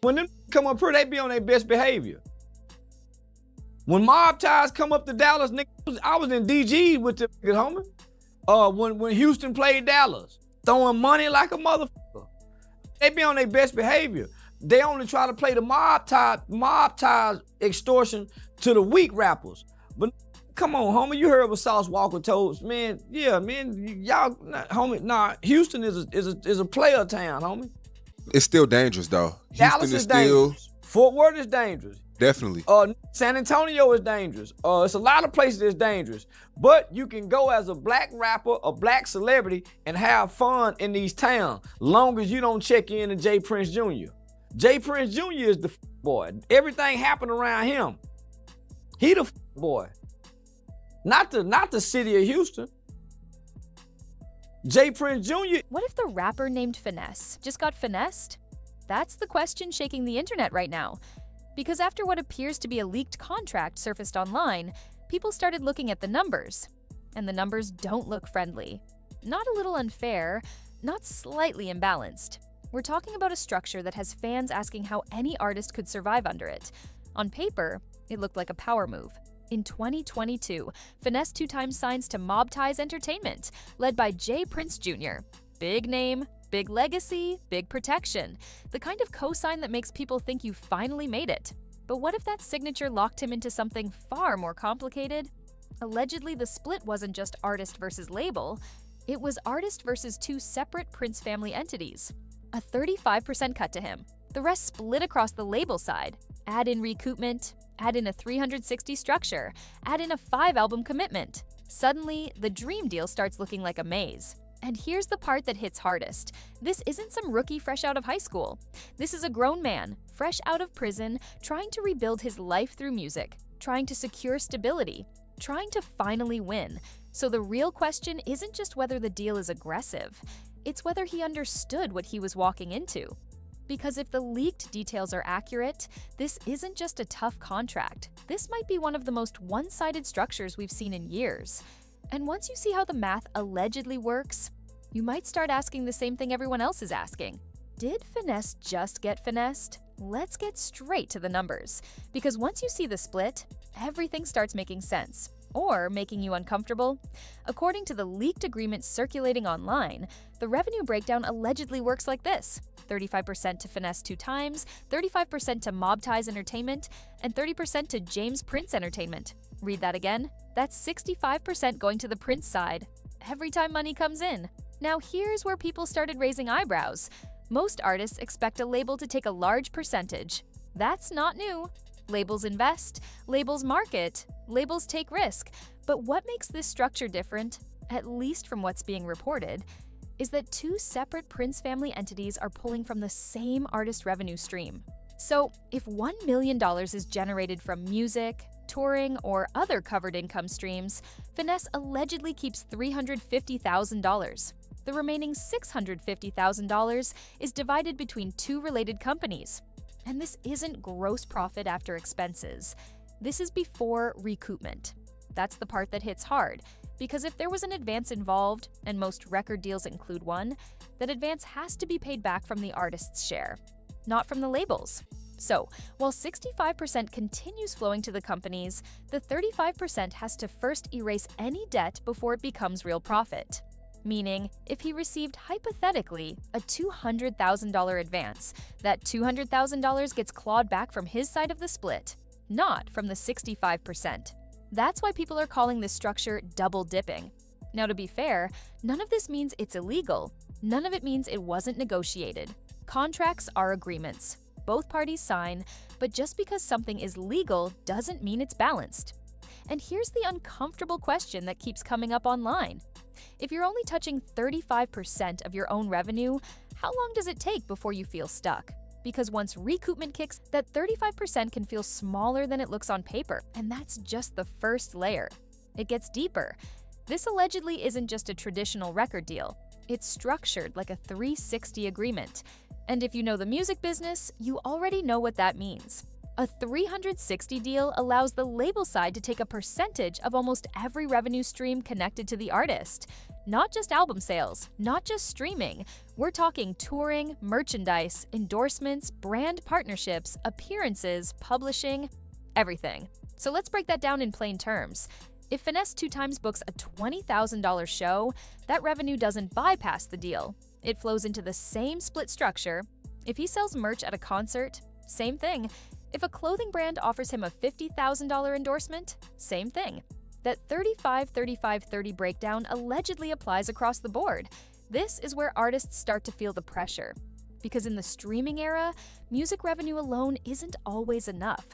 When them come up here, they be on their best behavior. When Mob Ties come up to Dallas, nigga, I was in DG with the niggas, homie. When Houston played Dallas, throwing money like a motherfucker. They be on their best behavior. They only try to play the mob ties extortion to the weak rappers. But come on, homie, you heard what Sauce Walker told, man. Yeah, man, y'all, homie. Nah, Houston is a player town, homie. It's still dangerous though. Dallas Houston is dangerous. Fort Worth is dangerous. Definitely. San Antonio is dangerous. It's a lot of places that's dangerous. But you can go as a black rapper, a black celebrity, and have fun in these towns, long as you don't check in to Jay Prince Jr. Jay Prince Jr. is the boy. Everything happened around him. He the boy. Not the city of Houston. Jay Prince Jr. What if the rapper named Finesse just got finessed? That's the question shaking the internet right now. Because after what appears to be a leaked contract surfaced online, people started looking at the numbers. And the numbers don't look friendly. Not a little unfair, not slightly imbalanced. We're talking about a structure that has fans asking how any artist could survive under it. On paper, it looked like a power move. In 2022, Finesse2Tymes signs to Mob Ties Entertainment, led by Jay Prince Jr. Big name, big legacy, big protection. The kind of cosign that makes people think you finally made it. But what if that signature locked him into something far more complicated? Allegedly, the split wasn't just artist versus label. It was artist versus two separate Prince family entities. A 35% cut to him. The rest split across the label side. Add in recoupment, add in a 360 structure, add in a 5-album commitment. Suddenly, the dream deal starts looking like a maze. And here's the part that hits hardest. This isn't some rookie fresh out of high school. This is a grown man, fresh out of prison, trying to rebuild his life through music, trying to secure stability, trying to finally win. So the real question isn't just whether the deal is aggressive, it's whether he understood what he was walking into. Because if the leaked details are accurate, this isn't just a tough contract. This might be one of the most one-sided structures we've seen in years. And once you see how the math allegedly works, you might start asking the same thing everyone else is asking. Did Finesse just get finessed? Let's get straight to the numbers. Because once you see the split, everything starts making sense. Or making you uncomfortable. According to the leaked agreement circulating online, the revenue breakdown allegedly works like this: 35% to Finesse2Tymes, 35% to Mob Ties Entertainment, and 30% to James Prince Entertainment. Read that again. That's 65% going to the Prince side every time money comes in. Now here's where people started raising eyebrows. Most artists expect a label to take a large percentage. That's not new. Labels invest, labels market, labels take risk. But what makes this structure different, at least from what's being reported, is that two separate Prince family entities are pulling from the same artist revenue stream. So if $1 million is generated from music, touring, or other covered income streams, Finesse allegedly keeps $350,000. The remaining $650,000 is divided between two related companies. And this isn't gross profit after expenses. This is before recoupment. That's the part that hits hard, because if there was an advance involved, and most record deals include one, that advance has to be paid back from the artist's share, not from the labels. So, while 65% continues flowing to the companies, the 35% has to first erase any debt before it becomes real profit. Meaning, if he received, hypothetically, a $200,000 advance, that $200,000 gets clawed back from his side of the split, not from the 65%. That's why people are calling this structure double dipping. Now, to be fair, none of this means it's illegal. None of it means it wasn't negotiated. Contracts are agreements. Both parties sign, but just because something is legal doesn't mean it's balanced. And here's the uncomfortable question that keeps coming up online. If you're only touching 35% of your own revenue, how long does it take before you feel stuck? Because once recoupment kicks, that 35% can feel smaller than it looks on paper, and that's just the first layer. It gets deeper. This allegedly isn't just a traditional record deal. It's structured like a 360 agreement. And if you know the music business, you already know what that means. A 360 deal allows the label side to take a percentage of almost every revenue stream connected to the artist. Not just album sales, not just streaming. We're talking touring, merchandise, endorsements, brand partnerships, appearances, publishing, everything. So let's break that down in plain terms. If Finesse2Tymes books a $20,000 show, that revenue doesn't bypass the deal. It flows into the same split structure. If he sells merch at a concert, same thing. If a clothing brand offers him a $50,000 endorsement, same thing. That 35-35-30 breakdown allegedly applies across the board. This is where artists start to feel the pressure. Because in the streaming era, music revenue alone isn't always enough.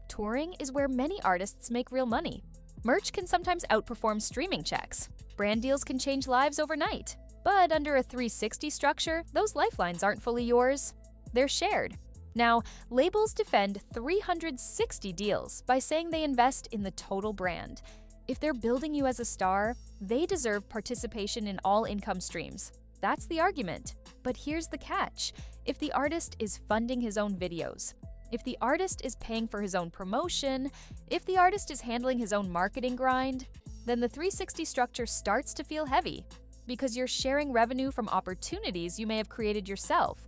Touring is where many artists make real money. Merch can sometimes outperform streaming checks. Brand deals can change lives overnight. But under a 360 structure, those lifelines aren't fully yours. They're shared. Now, labels defend 360 deals by saying they invest in the total brand. If they're building you as a star, they deserve participation in all income streams. That's the argument. But here's the catch. If the artist is funding his own videos, if the artist is paying for his own promotion, if the artist is handling his own marketing grind, then the 360 structure starts to feel heavy because you're sharing revenue from opportunities you may have created yourself.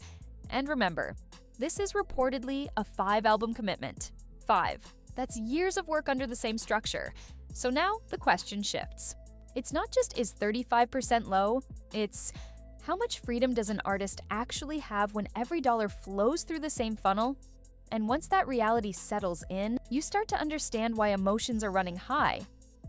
And remember, this is reportedly a 5-album commitment. 5. That's years of work under the same structure. So now the question shifts. It's not just is 35% low, it's how much freedom does an artist actually have when every dollar flows through the same funnel? And once that reality settles in, you start to understand why emotions are running high.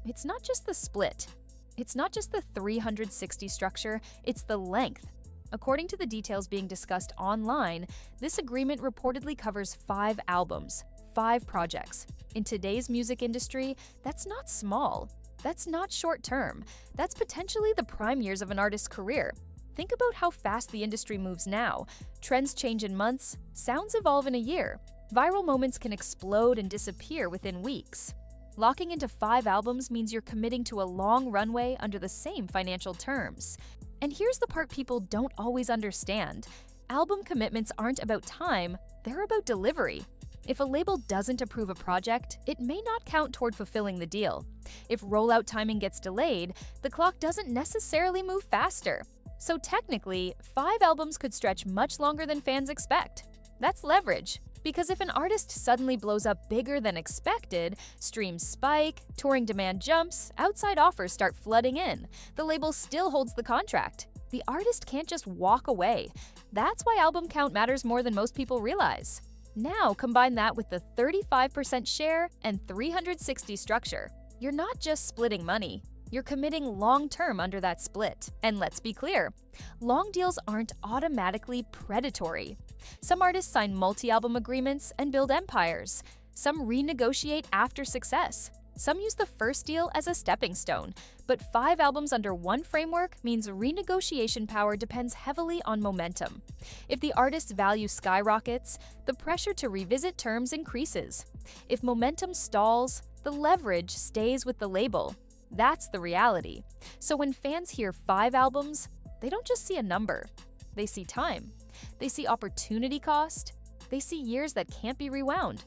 It's not just the split. It's not just the 360 structure, it's the length. According to the details being discussed online, this agreement reportedly covers 5 albums, 5 projects. In today's music industry, that's not small. That's not short term. That's potentially the prime years of an artist's career. Think about how fast the industry moves now. Trends change in months, sounds evolve in a year. Viral moments can explode and disappear within weeks. Locking into 5 albums means you're committing to a long runway under the same financial terms. And here's the part people don't always understand. Album commitments aren't about time, they're about delivery. If a label doesn't approve a project, it may not count toward fulfilling the deal. If rollout timing gets delayed, the clock doesn't necessarily move faster. So technically, 5 albums could stretch much longer than fans expect. That's leverage. Because if an artist suddenly blows up bigger than expected, streams spike, touring demand jumps, outside offers start flooding in, the label still holds the contract. The artist can't just walk away. That's why album count matters more than most people realize. Now combine that with the 35% share and 360 structure. You're not just splitting money. You're committing long-term under that split. And let's be clear, long deals aren't automatically predatory. Some artists sign multi-album agreements and build empires. Some renegotiate after success. Some use the first deal as a stepping stone. But 5 albums under one framework means renegotiation power depends heavily on momentum. If the artist's value skyrockets, the pressure to revisit terms increases. If momentum stalls, the leverage stays with the label. That's the reality. So when fans hear 5 albums, they don't just see a number. They see time. They see opportunity cost. They see years that can't be rewound.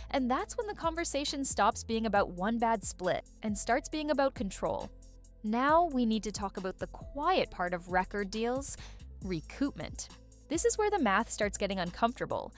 And that's when the conversation stops being about one bad split and starts being about control. Now we need to talk about the quiet part of record deals, recoupment. This is where the math starts getting uncomfortable.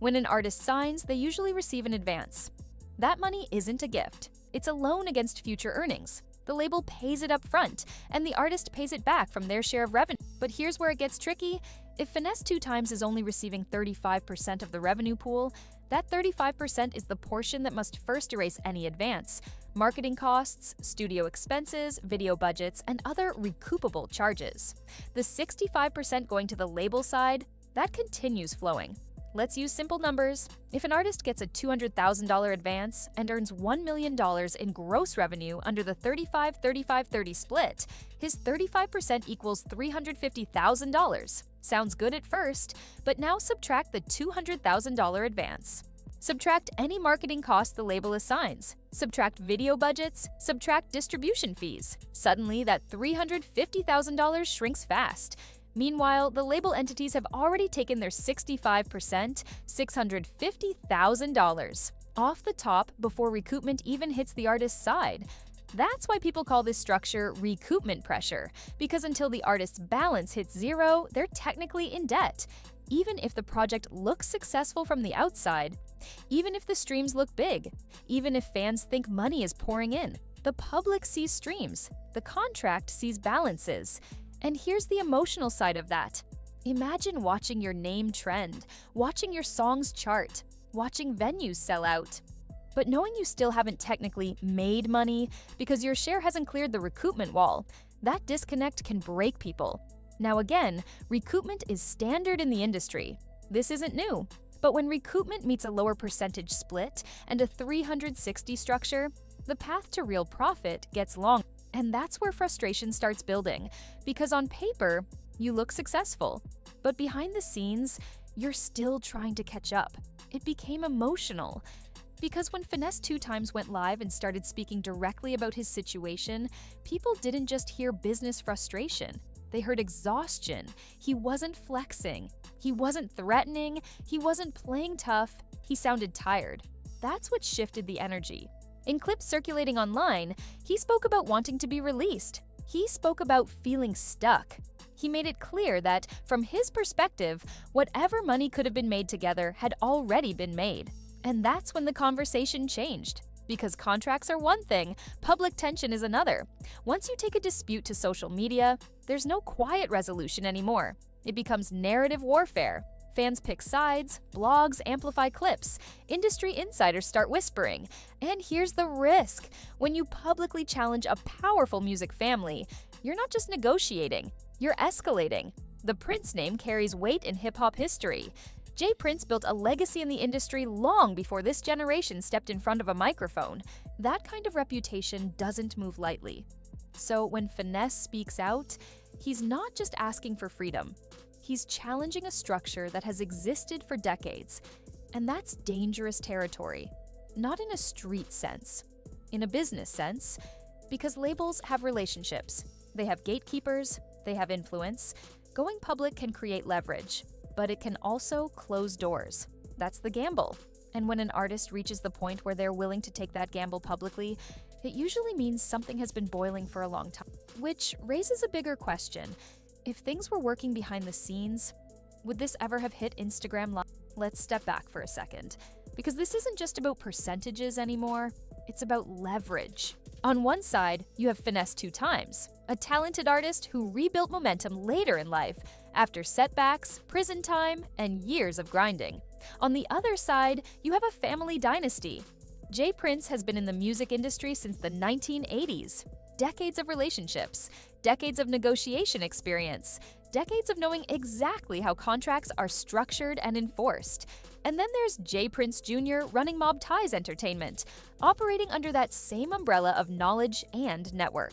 When an artist signs, they usually receive an advance. That money isn't a gift. It's a loan against future earnings. The label pays it up front, and the artist pays it back from their share of revenue. But here's where it gets tricky. If Finesse2Tymes is only receiving 35% of the revenue pool, that 35% is the portion that must first erase any advance, marketing costs, studio expenses, video budgets, and other recoupable charges. The 65% going to the label side, that continues flowing. Let's use simple numbers. If an artist gets a $200,000 advance and earns $1 million in gross revenue under the 35-35-30 split, his 35% equals $350,000. Sounds good at first, but now subtract the $200,000 advance. Subtract any marketing costs the label assigns. Subtract video budgets, subtract distribution fees. Suddenly, that $350,000 shrinks fast. Meanwhile, the label entities have already taken their 65%, $650,000, off the top before recoupment even hits the artist's side. That's why people call this structure recoupment pressure, because until the artist's balance hits zero, they're technically in debt. Even if the project looks successful from the outside, even if the streams look big, even if fans think money is pouring in, the public sees streams, the contract sees balances. And here's the emotional side of that. Imagine watching your name trend, watching your songs chart, watching venues sell out. But knowing you still haven't technically made money because your share hasn't cleared the recoupment wall, that disconnect can break people. Now again, recoupment is standard in the industry. This isn't new. But when recoupment meets a lower percentage split and a 360 structure, the path to real profit gets long. And that's where frustration starts building, because on paper, you look successful. But behind the scenes, you're still trying to catch up. It became emotional. Because when Finesse2Tymes went live and started speaking directly about his situation, people didn't just hear business frustration. They heard exhaustion. He wasn't flexing. He wasn't threatening. He wasn't playing tough. He sounded tired. That's what shifted the energy. In clips circulating online, he spoke about wanting to be released. He spoke about feeling stuck. He made it clear that, from his perspective, whatever money could have been made together had already been made. And that's when the conversation changed. Because contracts are one thing, public tension is another. Once you take a dispute to social media, there's no quiet resolution anymore. It becomes narrative warfare. Fans pick sides, blogs amplify clips, industry insiders start whispering. And here's the risk. When you publicly challenge a powerful music family, you're not just negotiating, you're escalating. The Prince name carries weight in hip-hop history. J. Prince built a legacy in the industry long before this generation stepped in front of a microphone. That kind of reputation doesn't move lightly. So when Finesse speaks out, he's not just asking for freedom. He's challenging a structure that has existed for decades. And that's dangerous territory. Not in a street sense, in a business sense, because labels have relationships. They have gatekeepers, they have influence. Going public can create leverage, but it can also close doors. That's the gamble. And when an artist reaches the point where they're willing to take that gamble publicly, it usually means something has been boiling for a long time. Which raises a bigger question. If things were working behind the scenes, would this ever have hit Instagram Live? Let's step back for a second, because this isn't just about percentages anymore, it's about leverage. On one side, you have Finesse2Tymes, a talented artist who rebuilt momentum later in life after setbacks, prison time, and years of grinding. On the other side, you have a family dynasty. J. Prince has been in the music industry since the 1980s. Decades of relationships, decades of negotiation experience, decades of knowing exactly how contracts are structured and enforced. And then there's J. Prince Jr. running Mob Ties Entertainment, operating under that same umbrella of knowledge and network.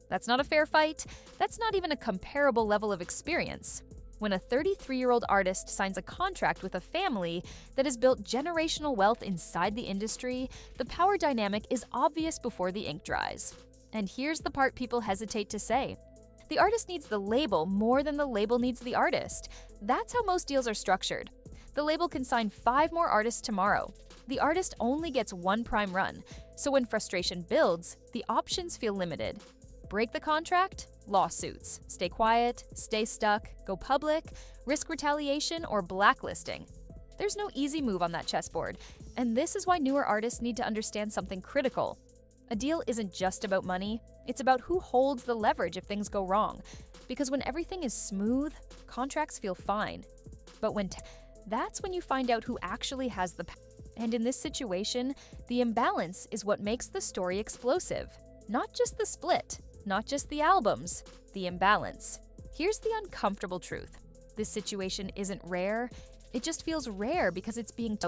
That's not a fair fight. That's not even a comparable level of experience. When a 33-year-old artist signs a contract with a family that has built generational wealth inside the industry, the power dynamic is obvious before the ink dries. And here's the part people hesitate to say. The artist needs the label more than the label needs the artist. That's how most deals are structured. The label can sign 5 more artists tomorrow. The artist only gets one prime run. So when frustration builds, the options feel limited. Break the contract? Lawsuits. Stay quiet, stay stuck, go public, risk retaliation, or blacklisting. There's no easy move on that chessboard. And this is why newer artists need to understand something critical. A deal isn't just about money, it's about who holds the leverage if things go wrong. Because when everything is smooth, contracts feel fine. But that's when you find out who actually has the power. And in this situation, the imbalance is what makes the story explosive. Not just the split, not just the albums, the imbalance. Here's the uncomfortable truth. This situation isn't rare, it just feels rare because it's being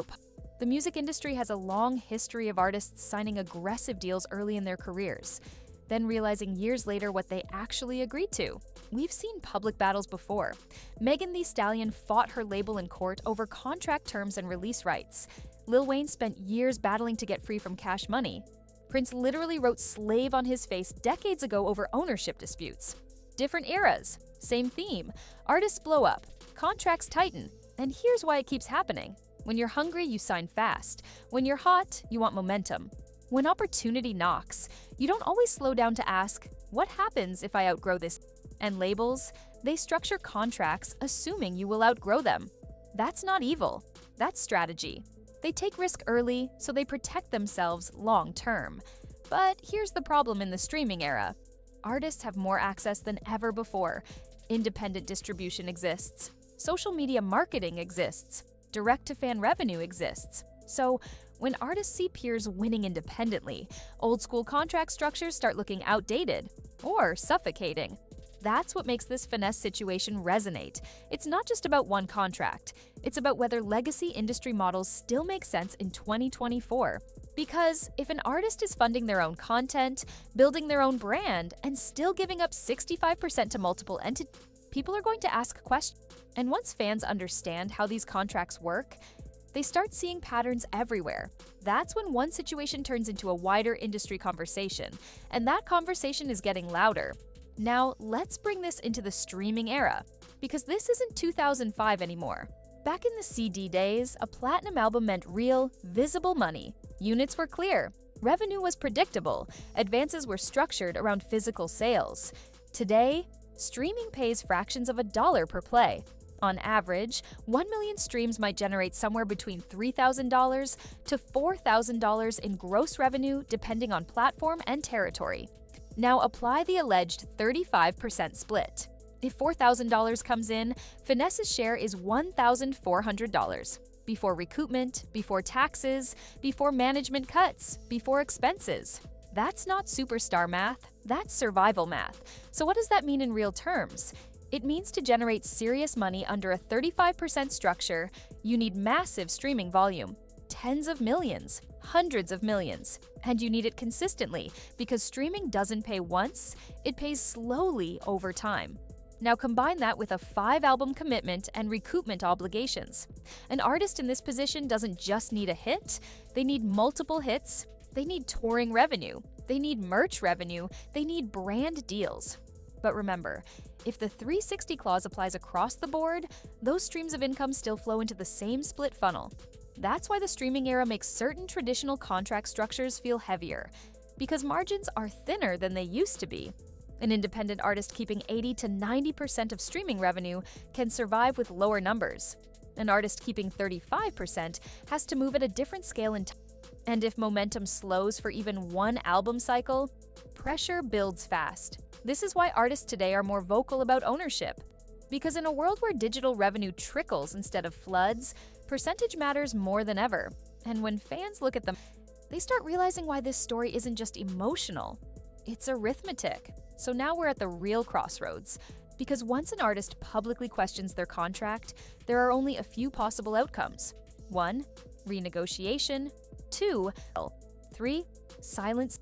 The music industry has a long history of artists signing aggressive deals early in their careers, then realizing years later what they actually agreed to. We've seen public battles before. Megan Thee Stallion fought her label in court over contract terms and release rights. Lil Wayne spent years battling to get free from Cash Money. Prince literally wrote slave on his face decades ago over ownership disputes. Different eras, same theme. Artists blow up, contracts tighten, and here's why it keeps happening. When you're hungry, you sign fast. When you're hot, you want momentum. When opportunity knocks, you don't always slow down to ask, what happens if I outgrow this? And labels, they structure contracts assuming you will outgrow them. That's not evil, that's strategy. They take risk early, so they protect themselves long term. But here's the problem in the streaming era. Artists have more access than ever before. Independent distribution exists. Social media marketing exists. Direct-to-fan revenue exists. So, when artists see peers winning independently, old-school contract structures start looking outdated or suffocating. That's what makes this finesse situation resonate. It's not just about one contract. It's about whether legacy industry models still make sense in 2024. Because if an artist is funding their own content, building their own brand, and still giving up 65% to multiple entities, people are going to ask questions. And once fans understand how these contracts work, they start seeing patterns everywhere. That's when one situation turns into a wider industry conversation, and that conversation is getting louder. Now, let's bring this into the streaming era, because this isn't 2005 anymore. Back in the CD days, a platinum album meant real, visible money. Units were clear, revenue was predictable, advances were structured around physical sales. Today, streaming pays fractions of a dollar per play. On average, 1 million streams might generate somewhere between $3,000 to $4,000 in gross revenue depending on platform and territory. Now apply the alleged 35% split. If $4,000 comes in, Finesse's share is $1,400. Before recoupment, before taxes, before management cuts, before expenses. That's not superstar math, that's survival math. So what does that mean in real terms? It means to generate serious money under a 35% structure, you need massive streaming volume. Tens of millions, hundreds of millions. And you need it consistently, because streaming doesn't pay once, it pays slowly over time. Now combine that with a 5-album commitment and recoupment obligations. An artist in this position doesn't just need a hit, they need multiple hits, they need touring revenue, they need merch revenue, they need brand deals. But remember, if the 360 clause applies across the board, those streams of income still flow into the same split funnel. That's why the streaming era makes certain traditional contract structures feel heavier, because margins are thinner than they used to be. An independent artist keeping 80 to 90% of streaming revenue can survive with lower numbers. An artist keeping 35% has to move at a different scale in time. And if momentum slows for even one album cycle, pressure builds fast. This is why artists today are more vocal about ownership. Because in a world where digital revenue trickles instead of floods, percentage matters more than ever. And when fans look at them, they start realizing why this story isn't just emotional, it's arithmetic. So now we're at the real crossroads. Because once an artist publicly questions their contract, there are only a few possible outcomes. 1. Renegotiation. 2. 3. Silence.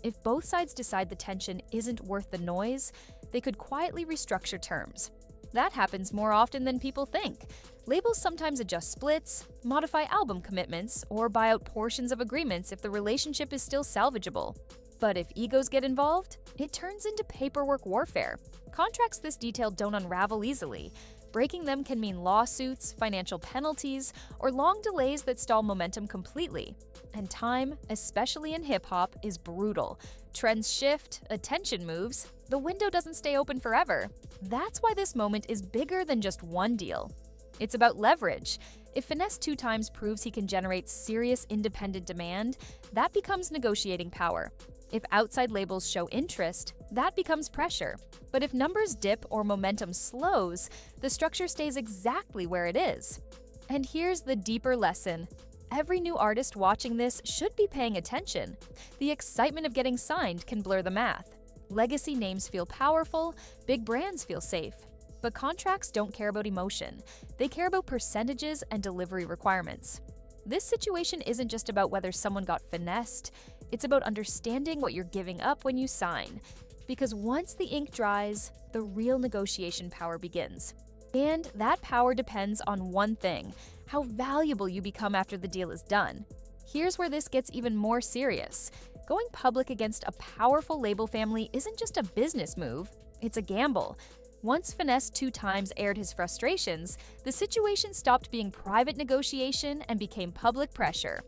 If both sides decide the tension isn't worth the noise, they could quietly restructure terms. That happens more often than people think. Labels sometimes adjust splits, modify album commitments, or buy out portions of agreements if the relationship is still salvageable. But if egos get involved, it turns into paperwork warfare. Contracts this detailed don't unravel easily. Breaking them can mean lawsuits, financial penalties, or long delays that stall momentum completely. And time, especially in hip-hop, is brutal. Trends shift, attention moves, the window doesn't stay open forever. That's why this moment is bigger than just one deal. It's about leverage. If Finesse2Tymes proves he can generate serious independent demand, that becomes negotiating power. If outside labels show interest, that becomes pressure. But if numbers dip or momentum slows, the structure stays exactly where it is. And here's the deeper lesson. Every new artist watching this should be paying attention. The excitement of getting signed can blur the math. Legacy names feel powerful, big brands feel safe. But contracts don't care about emotion. They care about percentages and delivery requirements. This situation isn't just about whether someone got finessed. It's about understanding what you're giving up when you sign. Because once the ink dries, the real negotiation power begins. And that power depends on one thing: how valuable you become after the deal is done. Here's where this gets even more serious. Going public against a powerful label family isn't just a business move, It's a gamble. Once Finesse2Tymes aired his frustrations, the situation stopped being private negotiation and became public pressure.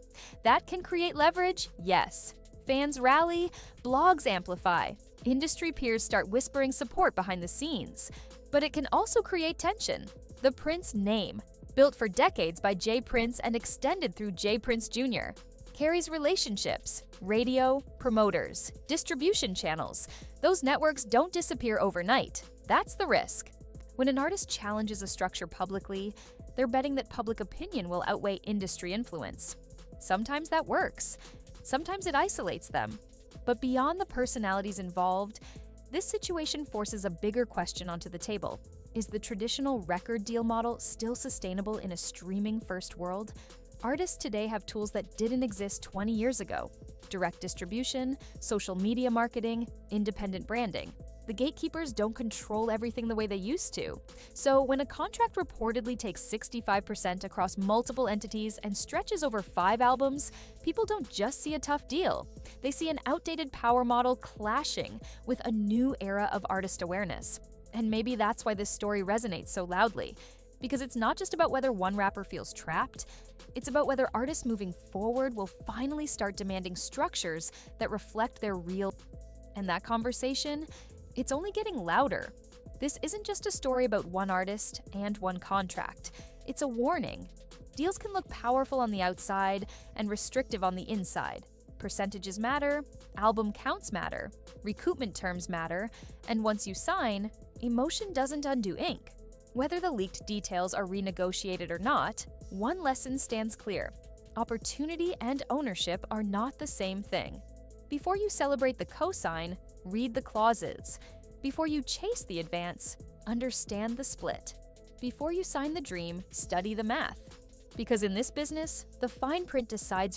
That can create leverage, yes. Fans rally, blogs amplify, industry peers start whispering support behind the scenes. But it can also create tension. The Prince name, built for decades by J. Prince and extended through J. Prince Jr., carries relationships, radio, promoters, distribution channels. Those networks don't disappear overnight. That's the risk. When an artist challenges a structure publicly, they're betting that public opinion will outweigh industry influence. Sometimes that works. Sometimes it isolates them. But beyond the personalities involved, this situation forces a bigger question onto the table. Is the traditional record deal model still sustainable in a streaming-first world? Artists today have tools that didn't exist 20 years ago: direct distribution, social media marketing, independent branding. The gatekeepers don't control everything the way they used to. So when a contract reportedly takes 65% across multiple entities and stretches over 5 albums, people don't just see a tough deal. They see an outdated power model clashing with a new era of artist awareness. And maybe that's why this story resonates so loudly. Because it's not just about whether one rapper feels trapped, it's about whether artists moving forward will finally start demanding structures that reflect their real. And that conversation, it's only getting louder. This isn't just a story about one artist and one contract. It's a warning. Deals can look powerful on the outside and restrictive on the inside. Percentages matter, album counts matter, recoupment terms matter, and once you sign, emotion doesn't undo ink. Whether the leaked details are renegotiated or not, one lesson stands clear: opportunity and ownership are not the same thing. Before you celebrate the cosign, read the clauses. Before you chase the advance, understand the split. Before you sign the dream, study the math. Because in this business, the fine print decides your